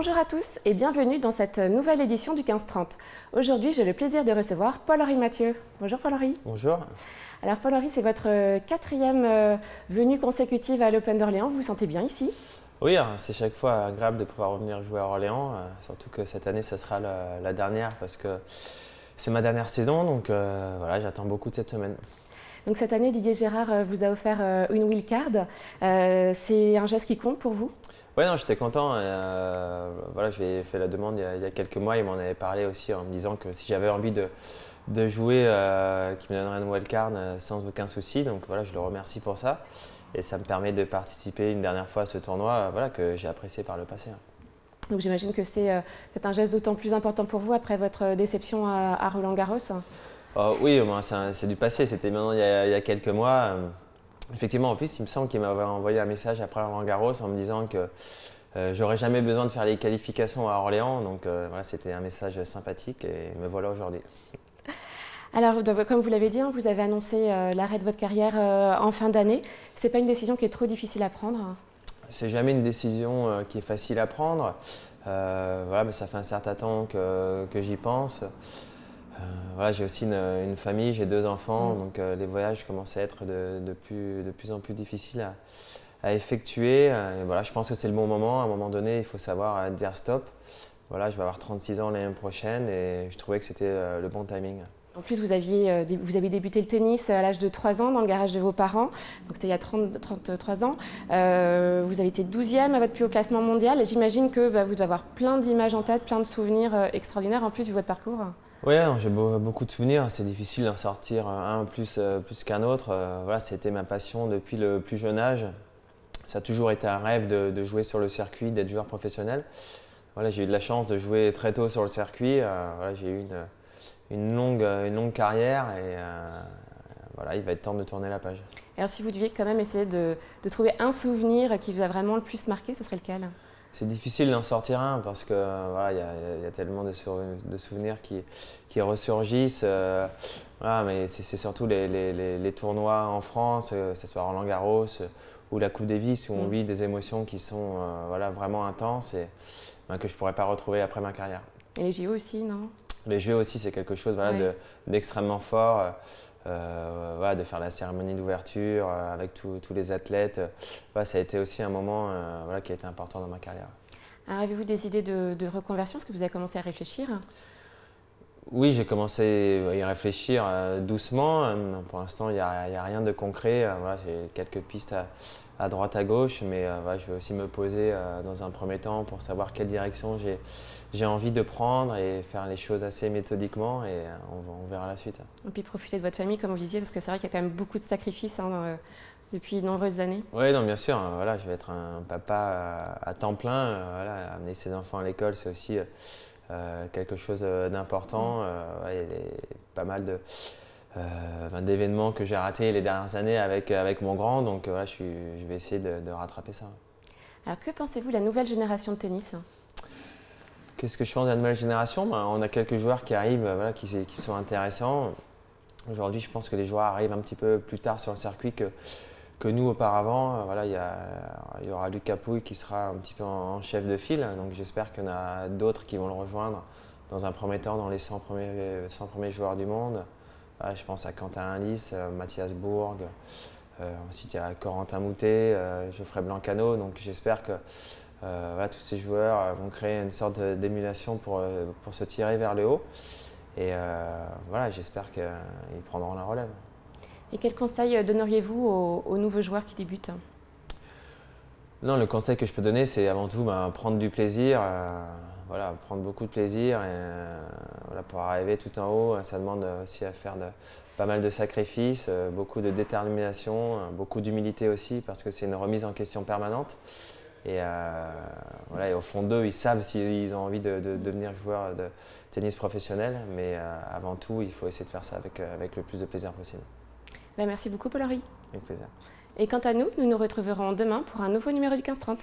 Bonjour à tous et bienvenue dans cette nouvelle édition du 15-30. Aujourd'hui, j'ai le plaisir de recevoir Paul-Henri Mathieu. Bonjour Paul-Henri. Bonjour. Alors Paul-Henri, c'est votre quatrième venue consécutive à l'Open d'Orléans. Vous vous sentez bien ici? Oui, c'est chaque fois agréable de pouvoir revenir jouer à Orléans, surtout que cette année, ça sera la dernière parce que c'est ma dernière saison, donc voilà, j'attends beaucoup de cette semaine. Donc cette année, Didier Gérard vous a offert une wildcard. C'est un geste qui compte pour vous? Oui, non, j'étais content. Voilà, je lui ai fait la demande il y a quelques mois. Il m'en avait parlé aussi en me disant que si j'avais envie de jouer, qu'il me donnerait une wildcard sans aucun souci. Donc voilà, je le remercie pour ça. Et ça me permet de participer une dernière fois à ce tournoi voilà, que j'ai apprécié par le passé. Donc j'imagine que c'est un geste d'autant plus important pour vous après votre déception à Roland-Garros. Oui, c'est du passé. C'était maintenant il y a quelques mois. Effectivement, en plus, il me semble qu'il m'avait envoyé un message après Roland-Garros en me disant que j'aurais jamais besoin de faire les qualifications à Orléans. Donc voilà, c'était un message sympathique et me voilà aujourd'hui. Alors, comme vous l'avez dit, vous avez annoncé l'arrêt de votre carrière en fin d'année. Ce n'est pas une décision qui est trop difficile à prendre? C'est jamais une décision qui est facile à prendre. Voilà, mais ça fait un certain temps que j'y pense. Voilà, j'ai aussi une famille, j'ai 2 enfants, donc les voyages commencent à être de plus en plus difficiles à effectuer. Et voilà, je pense que c'est le bon moment. À un moment donné, il faut savoir dire stop. Voilà, je vais avoir 36 ans l'année prochaine et je trouvais que c'était le bon timing. En plus, vous avez débuté le tennis à l'âge de 3 ans dans le garage de vos parents, donc c'était il y a 33 ans. Vous avez été 12e à votre plus haut classement mondial. J'imagine que vous devez avoir plein d'images en tête, plein de souvenirs extraordinaires en plus vu votre parcours. Oui, j'ai beaucoup de souvenirs. C'est difficile d'en sortir un plus qu'un autre. Voilà, c'était ma passion depuis le plus jeune âge. Ça a toujours été un rêve de jouer sur le circuit, d'être joueur professionnel. Voilà, j'ai eu de la chance de jouer très tôt sur le circuit. Voilà, j'ai eu une longue carrière et voilà, il va être temps de tourner la page. Alors si vous deviez quand même essayer de trouver un souvenir qui vous a vraiment le plus marqué, ce serait lequel? C'est difficile d'en sortir un parce que voilà, y a tellement de souvenirs qui ressurgissent. Voilà, mais c'est surtout les tournois en France, que ce soit Roland-Garros ou la Coupe Davis, où on vit des émotions qui sont voilà, vraiment intenses et que je ne pourrais pas retrouver après ma carrière. Et les JO aussi, non? Les Jeux aussi, c'est quelque chose voilà, d'extrêmement fort. Voilà, de faire la cérémonie d'ouverture avec tous les athlètes. Voilà, ça a été aussi un moment voilà, qui a été important dans ma carrière. Alors, avez-vous des idées de reconversion? Est-ce que vous avez commencé à réfléchir? Oui, j'ai commencé à y réfléchir doucement. Pour l'instant, il n'y a rien de concret. Voilà, j'ai quelques pistes à droite, à gauche, mais voilà, je vais aussi me poser dans un premier temps pour savoir quelle direction j'ai envie de prendre et faire les choses assez méthodiquement et on verra la suite. Et puis profiter de votre famille, comme vous disiez, parce que c'est vrai qu'il y a quand même beaucoup de sacrifices depuis de nombreuses années. Oui, non, bien sûr. Voilà, je vais être un papa à temps plein. Voilà, amener ses enfants à l'école, c'est aussi quelque chose d'important. Ouais, il y a pas mal d'événements que j'ai ratés les dernières années avec mon grand, donc voilà, je vais essayer de rattraper ça. Alors que pensez-vous de la nouvelle génération de tennis? Qu'est-ce que je pense de la nouvelle génération? On a quelques joueurs qui arrivent, voilà, qui sont intéressants. Aujourd'hui, je pense que les joueurs arrivent un petit peu plus tard sur le circuit que nous auparavant. Voilà, il y aura Lucas Pouille qui sera un petit peu en chef de file, donc j'espère qu'il y en a d'autres qui vont le rejoindre dans un premier temps dans les 100 premiers joueurs du monde. Voilà, je pense à Quentin Halys, Mathias Bourg, ensuite il y a Corentin Moutet, Geoffrey Blancano, donc j'espère que voilà, tous ces joueurs vont créer une sorte d'émulation pour se tirer vers le haut et voilà, j'espère qu'ils prendront la relève. Et quel conseil donneriez-vous aux nouveaux joueurs qui débutent? Non, le conseil que je peux donner, c'est avant tout prendre du plaisir, voilà, prendre beaucoup de plaisir et voilà, pour arriver tout en haut, ça demande aussi à faire pas mal de sacrifices, beaucoup de détermination, beaucoup d'humilité aussi parce que c'est une remise en question permanente. Et, voilà, et au fond d'eux, ils savent s'ils ont envie de devenir joueurs de tennis professionnel, mais avant tout, il faut essayer de faire ça avec le plus de plaisir possible. Merci beaucoup Paul-Henri. Avec plaisir. Et quant à nous, nous nous retrouverons demain pour un nouveau numéro du 15-30.